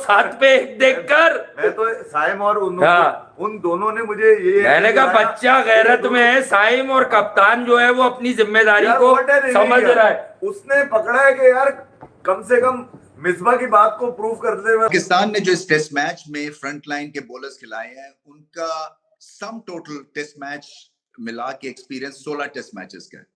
7 पे 1 देखकर। मैं तो साइम और उन दोनों ने मुझे ये, मैंने कहा बच्चा गैरत में है साइम, और कप्तान जो है वो अपनी जिम्मेदारी को समझ रहा है। उसने पकड़ा है कि यार कम से कम मिसबा की बात को प्रूव करते हुए। पाकिस्तान ने जो इस टेस्ट मैच में फ्रंट लाइन के बॉलर्स खिलाए हैं, उनका सम टोटल टेस्ट मैच मिला के एक्सपीरियंस 16 टेस्ट मैचेस का है।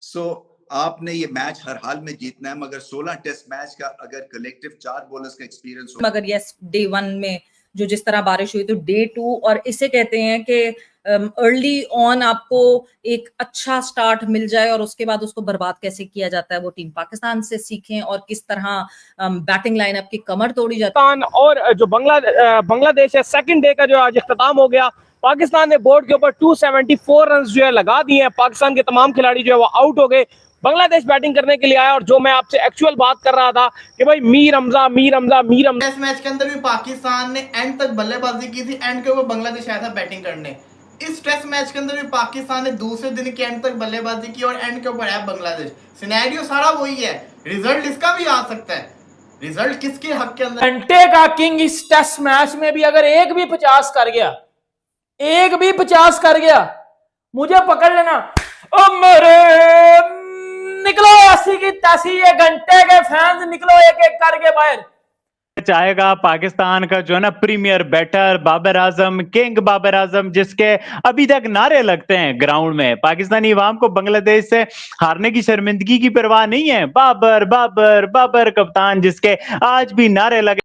सो आपने ये मैच हर हाल में जीतना है, मगर 16 टेस्ट मैच का अगर कलेक्टिव 4 बॉलर्स का एक्सपीरियंस हो, मगर यस डे 1 में जो जिस तरह बारिश हुई तो डे 2, और इसे कहते हैं कि अर्ली ऑन आपको एक अच्छा स्टार्ट मिल जाए और उसके बाद उसको बर्बाद कैसे किया जाता है वो टीम पाकिस्तान से सीखें, और किस तरह बैटिंग लाइनअप की कमर तोड़ी जाती है। और जो बांग्लादेश है, सेकंड डे का जो आज इख्तिताम हो गया, पाकिस्तान ने बोर्ड के ऊपर 274 रन जो है लगा दिए हैं। पाकिस्तान के तमाम खिलाड़ी जो है वो आउट हो गए। बांग्लादेश बैटिंग करने के लिए आया, और जो मैं आपसे एक्चुअल बात कर रहा था कि भाई मीर हमजा टेस्ट मैच के अंदर भी पाकिस्तान ने एंड तक बल्लेबाजी की थी, एंड के ऊपर बांग्लादेश आया था बैटिंग करने। इस टेस्ट मैच के अंदर भी पाकिस्तान ने दूसरे दिन के एंड तक बल्लेबाजी की और एंड के ऊपर आया बांग्लादेश। सिनेरियो सारा वही है, रिजल्ट इसका भी आ सकता है। रिजल्ट किसके हक के अंदर? घंटे का किंग इस टेस्ट मैच में भी अगर एक भी 50 कर गया, मुझे पकड़ लेना। ओ मेरे निकलो ऐसी की तैसी, ये घंटे के फैंस निकलो एक एक करके बाहर। चाहेगा पाकिस्तान का जो है ना premiere batter Babar Azam, king Babar Azam, जिसके अभी तक नारे लगते हैं ग्राउंड में। पाकिस्तानी अवाम को बांग्लादेश से हारने की शर्मिंदगी की परवाह नहीं है। बाबर बाबर बाबर कप्तान, जिसके आज भी नारे लगे।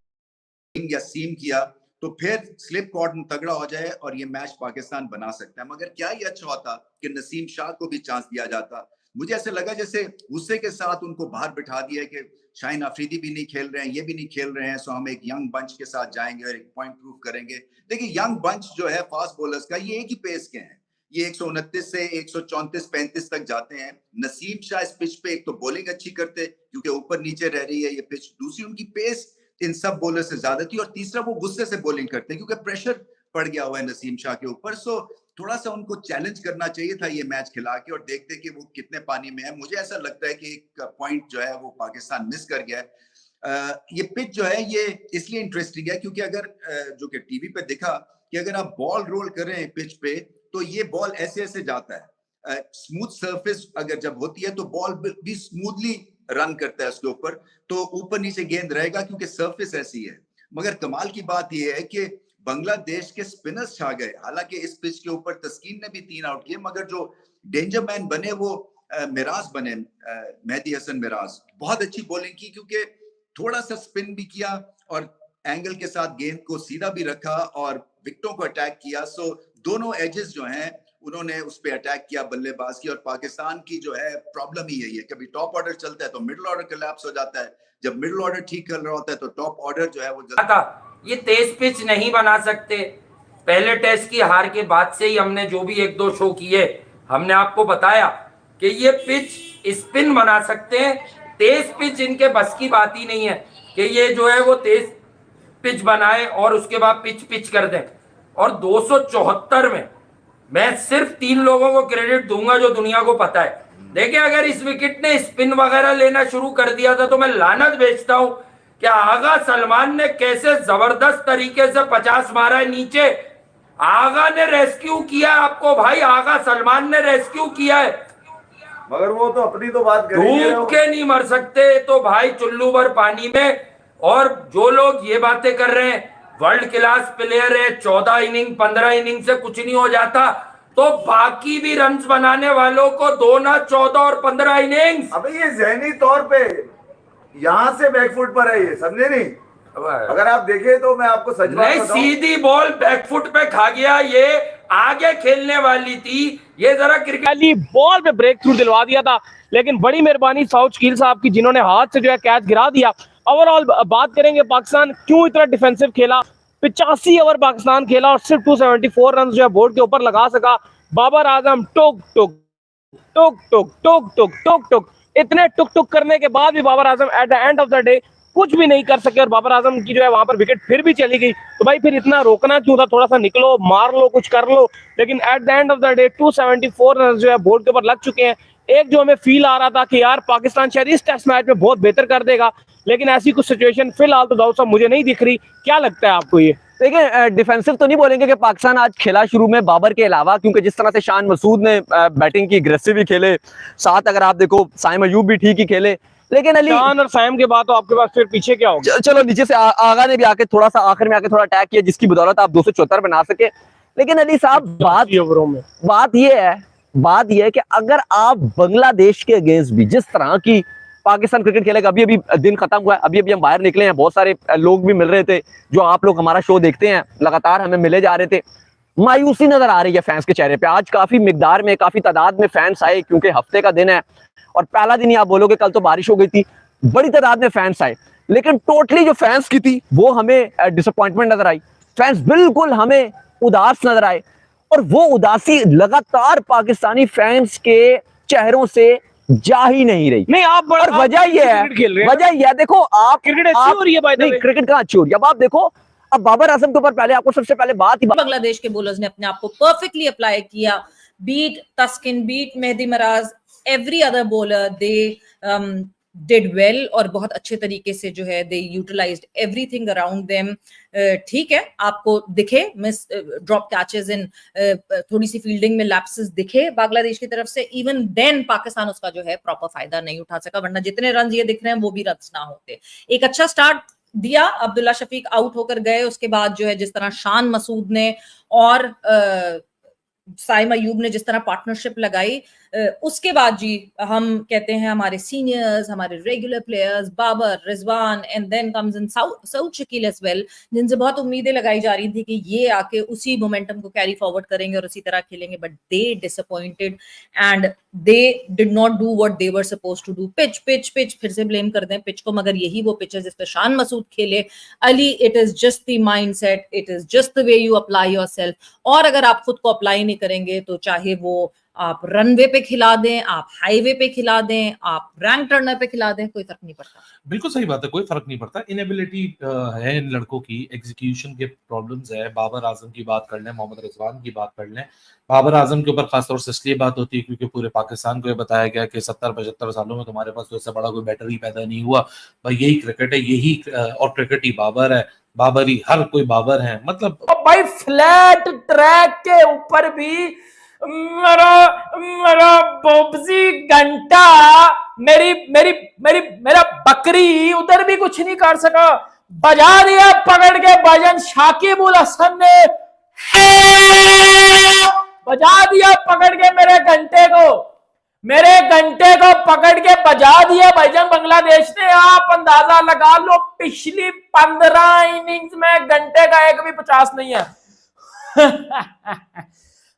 या सीम किया तो फिर स्लिप कॉर्डन तगड़ा हो जाए और ये मैच पाकिस्तान बना सकता है। मगर क्या ये अच्छा होता कि नसीम शाह को भी चांस दिया जाता। मुझे ऐसे लगा जैसे गुस्से के साथ उनको बाहर बिठा दिया कि शाहीन अफरीदी भी नहीं खेल रहे हैं, ये भी नहीं खेल रहे हैं, सो हम एक यंग बंच के साथ जाएंगे और एक पॉइंट प्रूव करेंगे। देखिए यंग बंच जो है फास्ट बॉलर्स का, ये एक ही पेस के हैं। ये 129 से 134-35 तक जाते हैं। नसीम शाह इस पिच पे एक तो बॉलिंग अच्छी करते क्योंकि ऊपर नीचे रह रही है ये पिच, दूसरी उनकी पेस इन सब बॉलर से ज्यादा थी, और तीसरा वो गुस्से से बॉलिंग करते क्योंकि प्रेशर पड़ गया हुआ है नसीम शाह के ऊपर। सो थोड़ा सा उनको चैलेंज करना चाहिए था ये मैच खिला के, और देखते कि वो कितने पानी में है। मुझे ऐसा लगता है कि एक पॉइंट जो है वो पाकिस्तान मिस कर गया है। ये पिच जो है ये इसलिए इंटरेस्टिंग है क्योंकि अगर जो कि टीवी पे दिखा कि अगर आप बॉल रोल कर रहे हैं पिच पे तो ये बॉल ऐसे ऐसे जाता है। स्मूथ सरफेस अगर जब होती है तो बॉल भी स्मूथली रन करता है उसके ऊपर, तो ऊपर नीचे गेंद रहेगा क्योंकि सरफेस ऐसी है। मगर कमाल की बात यह है कि बांग्लादेश के स्पिनर्स छा गए। हालांकि इस पिच के ऊपर तस्कीन ने भी 3 आउट किए, मगर जो डेंजर मैन बने वो मिराज बने, मेहदी हसन मिराज। बहुत अच्छी बॉलिंग की क्योंकि थोड़ा सा स्पिन भी किया और एंगल के साथ गेंद को सीधा भी रखा और विकेटों को अटैक किया। सो दोनों एजेस जो हैं उन्होंने उस पर अटैक किया बल्लेबाज की। और पाकिस्तान की जो है प्रॉब्लम ही यही है, कभी टॉप ऑर्डर चलता है तो मिडिल ऑर्डर कोलैप्स हो जाता है, जब मिडिल ऑर्डर ठीक कर रहा होता है तो टॉप ऑर्डर जो है वो ये तेज पिच नहीं बना सकते। पहले टेस्ट की हार के बाद से ही हमने जो भी 1-2 शो किए, हमने आपको बताया कि ये पिच स्पिन बना सकते हैं, तेज पिच इनके बस की बात ही नहीं है कि ये जो है वो तेज पिच बनाए और उसके बाद पिच कर दें। और 274 में मैं सिर्फ 3 लोगों को क्रेडिट दूंगा जो दुनिया को पता है। देखिए अगर इस विकेट ने स्पिन वगैरह लेना शुरू कर दिया था तो मैं लानत भेजता हूं कि आगा सलमान ने कैसे जबरदस्त तरीके से 50 मारा है नीचे। आगा ने रेस्क्यू किया आपको भाई, आगा सलमान ने रेस्क्यू किया है। मगर वो तो अपनी तो बात कर रही है, डूब के नहीं मर सकते तो भाई चुल्लू भर पानी में। और जो लोग ये बातें कर रहे हैं वर्ल्ड क्लास प्लेयर है, 14 इनिंग 15 इनिंग से कुछ नहीं हो जाता, तो बाकी भी रन्स बनाने वालों को 2 ना 14 और 15 इनिंग्स। अबे ये जहनी तौर पे यहाँ से बैकफुट पर है, ये समझे नहीं? अगर आप देखें तो मैं आपको सच बात बताऊं, सीधी बॉल बैकफुट पे खा गया, ये आगे खेलने वाली थी, ये जरा क्रिकेट बॉल पे ब्रेक थ्रू दिलवा दिया था। लेकिन बड़ी मेहरबानी साउथ शकील साहब की जिन्होंने हाथ से जो है कैच गिरा दिया। ओवरऑल बात करेंगे पाकिस्तान क्यों इतना डिफेंसिव खेला। 85 ओवर पाकिस्तान खेला और सिर्फ 274 रन जो है बोर्ड के ऊपर लगा सका। बाबर आजम टुक टुक टुक टुक टुक टुक टुक टुक, इतने टुक टुक करने के बाद भी Babar Azam at the end of the day कुछ भी नहीं कर सके और बाबर आजम की जो है वहां पर विकेट फिर भी चली गई। तो भाई फिर इतना रोकना क्यों था, थोड़ा सा निकलो, मार लो, कुछ कर लो। लेकिन eight the end of the day 274 run जो है बोर्ड के ऊपर लग चुके हैं। एक जो हमें फील आ रहा था कि यार पाकिस्तान शायद इस टेस्ट मैच में बहुत बेहतर कर देगा, लेकिन ऐसी कुछ सिचुएशन फिलहाल तो दाऊद साहब मुझे नहीं दिख रही। क्या लगता है आपको ये? देखिए, डिफेंसिव तो नहीं बोलेंगे कि पाकिस्तान आज खेला शुरू में बाबर के अलावा, क्योंकि जिस तरह से शान मसूद ने बैटिंग की, अग्रेसिव भी खेले, साथ अगर आप देखो साइम अयूब भी ठीक ही खेले, लेकिन अली शान और साइम के बाद तो आपके पास फिर पीछे क्या होगा? चलो नीचे से आगा ने भी आके थोड़ा सा आखिर में आके थोड़ा अटैक किया, जिसकी बदौलत आप 274 बना सके। लेकिन अली साहब बात ये है कि अगर आप बांग्लादेश के अगेंस्ट भी जिस तरह की पाकिस्तान क्रिकेट खेलेगा, अभी दिन खत्म हुआ है, अभी हम बाहर निकले हैं, बहुत सारे लोग भी मिल रहे थे, जो आप लोग हमारा शो देखते हैं लगातार हमें मिले जा रहे थे, मायूसी नजर आ रही है फैंस के चेहरे पे। आज काफी मिकदार में, काफी तादाद में फैंस आए, क्योंकि हफ्ते का दिन है और पहला दिन ही आप बोलोगे कल तो बारिश हो गई थी, बड़ी तादाद में फैंस आए, लेकिन टोटली जो फैंस की थी वो हमें डिसअपॉइंटमेंट नजर आई। फैंस बिल्कुल हमें उदास नजर आए, और वो उदासी लगातार पाकिस्तानी फैंस के चेहरों से जा ही नहीं रही। नहीं, आप और वजह यह है, देखो आप क्रिकेट अच्छी हो रही है, बाय द वे। क्रिकेट कहाँ अच्छी हो रही है? अब आप देखो, अब बाबर आजम के ऊपर पहले आपको सबसे पहले बांग्लादेश के बॉलर्स ने अपने आप को परफेक्टली अप्लाई किया, beat Taskin, beat Mehidy Miraz, every other bowler they did well, और बहुत अच्छे तरीके से जो है they utilized everything around them. ठीक है, आपको दिखे मिस ड्रॉप कैचेस इन, थोड़ी सी फील्डिंग में लैप्सेस दिखे बांग्लादेश की तरफ से, इवन देन पाकिस्तान उसका जो है प्रॉपर फायदा नहीं उठा सका, वरना जितने रन ये दिख रहे हैं वो भी रन ना होते। एक अच्छा स्टार्ट दिया, अब्दुल्ला शफीक आउट होकर गए, उसके बाद जो है जिस तरह शान मसूद ने और साइम अयूब ने जिस तरह पार्टनरशिप लगाई, उसके बाद जी हम कहते हैं हमारे सीनियर्स, हमारे regular players Babar, Rizwan, and then comes in Saud Shakeel as well, जिनसे बहुत उम्मीदें लगाई जा रही थी कि ये आके उसी मोमेंटम को कैरी फॉरवर्ड करेंगे और उसी तरह खेलेंगे, but they disappointed and they did not do what they were supposed to do. Pitch फिर से ब्लेम कर दें पिच को, मगर यही वो पिच है जिस पे शान मसूद खेले। Ali, it is just the mindset, it is just the way you apply yourself, और अगर आप खुद को अप्लाई नहीं करेंगे तो चाहे वो आप रनवे पे खिला दें, आप हाईवे पे खिला दें, आप रैंक टर्नर पे खिला दें, कोई फर्क नहीं पड़ता। बिल्कुल सही बात है, कोई फर्क नहीं पड़ता। इनेबिलिटी है इन लड़कों की, एग्जीक्यूशन के प्रॉब्लम्स है। बाबर आजम की बात कर लें, मोहम्मद रिजवान की बात कर लें। बाबर आजम के ऊपर खासतौर से इसलिए बात होती है क्योंकि पूरे पाकिस्तान को ये बताया गया कि 70-75 सालों में तुम्हारे पास तो इससे बड़ा कोई बैटर ही पैदा नहीं हुआ भाई, यही क्रिकेट है, यही और क्रिकेट ही बाबर है, बाबर ही, हर कोई बाबर है। मतलब भाई फ्लैट ट्रैक के ऊपर भी मेरा बोबजी घंटा, मेरा बकरी उधर भी कुछ नहीं कर सका, बजा दिया पकड़ के भजन शाकिब उल हसन ने, बजा दिया पकड़ के मेरे घंटे को पकड़ के बजा दिया भाईजान बांग्लादेश ने। आप अंदाजा लगा लो पिछली 15 इनिंग्स में घंटे का एक भी 50 नहीं है।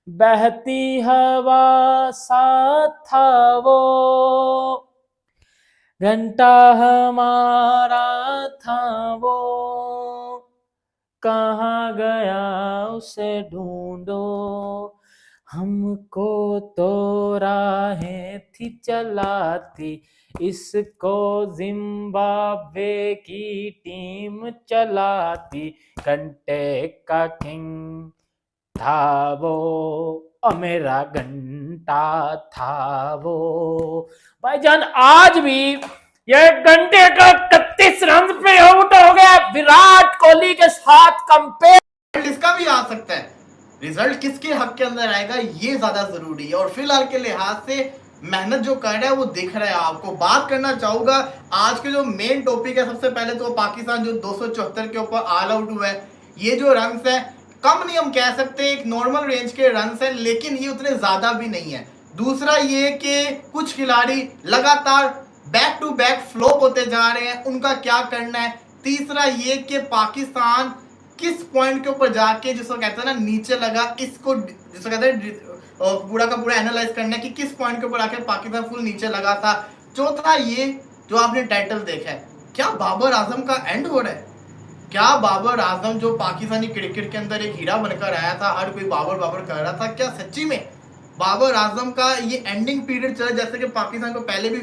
बहती हवा सा था वो, घंटा हमारा था वो, कहाँ गया उसे ढूंढो, हमको तो राहें थी चलाती, इसको जिम्बाब्वे की टीम चलाती, घंटे का किंग था वो, और मेरा घंटा था वो। भाईजान आज भी ये घंटे का 31 रन पे आउट हो गया विराट कोहली के साथ कंपेयर। इसका भी आ सकता है, रिजल्ट किसके हक के अंदर आएगा ये ज्यादा जरूरी है, और फिलहाल के लिहाज से मेहनत जो कर रहा है वो दिख रहा है आपको। बात करना चाहूंगा आज के जो मेन टॉपिक है, सबसे पहले तो पाकिस्तान जो 274 के ऊपर ऑल आउट हुआ है। ये जो रन्स है कम नहीं हम कह सकते, एक नॉर्मल रेंज के रन्स हैं, लेकिन ये उतने ज्यादा भी नहीं है। दूसरा ये कि कुछ खिलाड़ी लगातार बैक टू बैक फ्लॉप होते जा रहे हैं, उनका क्या करना है। तीसरा ये कि पाकिस्तान किस पॉइंट के ऊपर जाके, जिसको कहते हैं ना नीचे लगा, इसको जिसको कहते हैं पूरा का पूरा एनालाइज करना है कि किस पॉइंट के ऊपर आके पाकिस्तान फुल नीचे लगा था। चौथा ये जो आपने टाइटल देखा है, क्या बाबर आजम का एंड हो रहा है? क्या बाबर आजम जो पाकिस्तानी क्रिकेट के अंदर एक हीरा बनकर आया था, हर कोई बाबर कर रहा था, क्या सच्ची में बाबर आजम का ये एंडिंग पीरियड चला? जैसे कि पाकिस्तान को पहले भी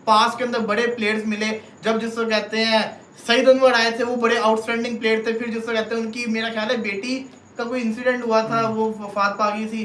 पास के अंदर बड़े प्लेयर्स मिले, जब जिसको कहते हैं सईद अनवर आए थे, वो बड़े आउटस्टैंडिंग प्लेयर थे। फिर जिसको कहते हैं उनकी मेरा ख्याल है बेटी का कोई इंसिडेंट हुआ था, वो वफात पा गई थी,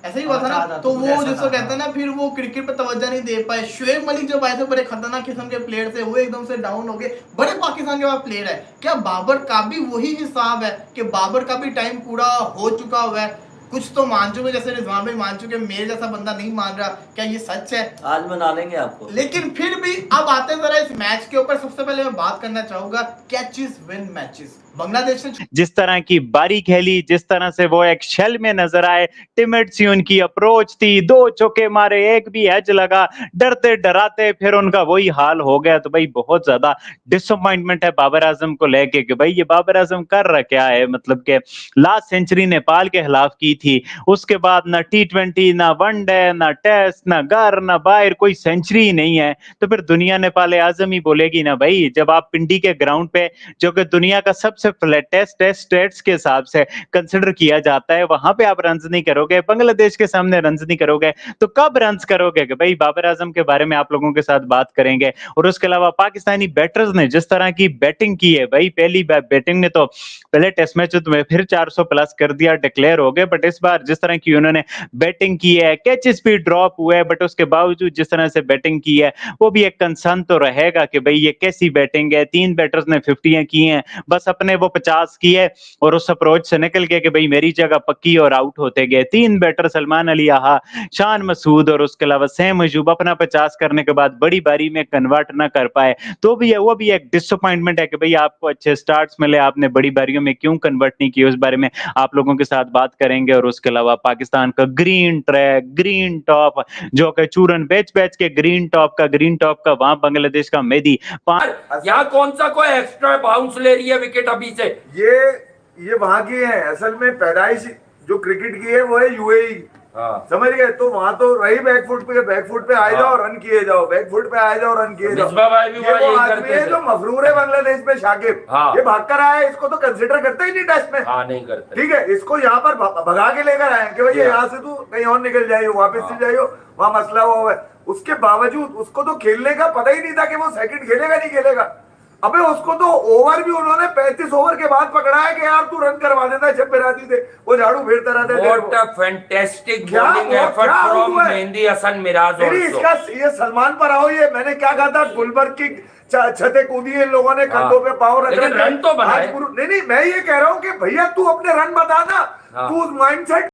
ऐसा ही हुआ था ना, तो वो जिसको कहते हैं ना फिर वो क्रिकेट पे तवज्जो नहीं दे पाए। शुएब मलिक जब आए थे बड़े खतरनाक किस्म के प्लेयर थे, वो एकदम से डाउन हो गए। बड़े पाकिस्तान के पास प्लेयर है, क्या बाबर का भी वही हिसाब है कि बाबर का भी टाइम पूरा हो चुका हुआ है? कुछ तो मान चुके, जैसे रिजवान भाई मान चुके, मेरे जैसा बंदा नहीं मान रहा। क्या ये सच है? आज मना लेंगे आपको। लेकिन फिर भी अब आते हैं जरा इस मैच के ऊपर। सबसे पहले मैं बात करना चाहूंगा कैचेस विन मैचेस। बांग्लादेश ने जिस तरह की बारी खेली, जिस तरह से वो एक शेल में नजर आए, टिमिड सी उनकी अप्रोच थी, 2 चौके मारे, एक भी एज लगा, डरते डराते फिर उनका वही हाल हो गया। तो भाई बहुत ज्यादा डिसअपॉइंटमेंट है बाबर आजम को लेके कि भाई ये बाबर आजम कर रहा क्या है। मतलब के लास्ट सेंचुरी नेपाल के खिलाफ की थी, उसके बाद ना T20, ना वनडे, ना टेस्ट, ना घर, ना बाहर, कोई सेंचुरी ही नहीं है। तो फिर दुनिया नेपाल आजम ही बोलेगी ना भाई। जब आप पिंडी के ग्राउंड पे, जो कि दुनिया का सबसे फ्लैटेस्ट स्टेट्स के हिसाब से कंसिडर किया जाता है, वहां पे आप रन्स नहीं करोगे, बांग्लादेश के सामने रन्स नहीं करोगे, तो कब रन्स करोगे? कि भाई बाबर आजम के बारे में आप लोगों के साथ बात करेंगे। और उसके अलावा पाकिस्तानी बैटर्स ने जिस तरह की बैटिंग की है, भाई पहली बैटिंग ने तो पहले टेस्ट मैच में फिर 400 प्लस कर दिया, डिक्लेयर हो गए। बट इस बार जिस तरह की उन्होंने बैटिंग की है, कैचेस भी ड्रॉप हुए, बट उसके बावजूद जिस तरह से बैटिंग की है, वो भी एक कंसर्न तो रहेगा कि भाई ये कैसी बैटिंग है। 3 बैटर्स ने 50 की हैं, बस अपने वो 50 की है और उस अप्रोच से निकल गए कि भाई मेरी जगह पक्की, और आउट होते गए। 3 बैटर सलमान अली आहा, शान मसूद और उसके अलावा सैम अयूब अपना 50 करने के बाद बड़ी बारी में कन्वर्ट ना कर पाए। तो भी है, वो भी एक डिसअपॉइंटमेंट है कि भाई आपको अच्छे स्टार्ट्स मिले, आपने बड़ी बारियों में क्यों कन्वर्ट नहीं किए। उस बारे में आप लोगों के साथ बात करेंगे। और उसके अलावा पाकिस्तान का ग्रीन ट्रैक, ग्रीन टॉप, जो कि चूरन बेच के ग्रीन टॉप का वहां बांग्लादेश का मेहदी यहाँ कौन सा कोई एक्स्ट्रा बाउंस ले रही है विकेट अभी से? ये वहां की है असल में, पैदाइश जो क्रिकेट की है वो है यूएई। समझ गए? तो वहां तो रही बैकफुट पे आ जाओ, रन किए जाओ, बैकफुट पे आ जाओ, रन किए जाओ। ये वो आदमी है जो मफरूर है बांग्लादेश में, शाकिब। ये भागकर आया, इसको तो कंसिडर करते ही नहीं टेस्ट में। नहीं करते। ठीक है, इसको यहाँ पर भगा के लेकर आए कि भैया यहाँ से तू कहीं और निकल जाइयो, वापस से जाइयो, वहां मसला हुआ है। उसके बावजूद उसको तो खेलने का पता ही नहीं था कि वो सेकंड खेलेगा नहीं खेलेगा। अबे उसको तो ओवर भी उन्होंने 35 ओवर के बाद पकड़ा है कि यार तू रन करवा देता, जब बिराती थे वो झाड़ू फेरता रहता है। What a fantastic bowling effort from Mehidy Hasan Miraz. इसका ये सलमान पर आओ, ये मैंने क्या कहा था, गुलबर्ग की छते कूदी है, इन लोगों ने कंधों पे पाँव रख रन तो बनाए। नहीं, मैं ये कह रहा हूँ कि भैया तू अपने रन बता ना, तू माइंडसेट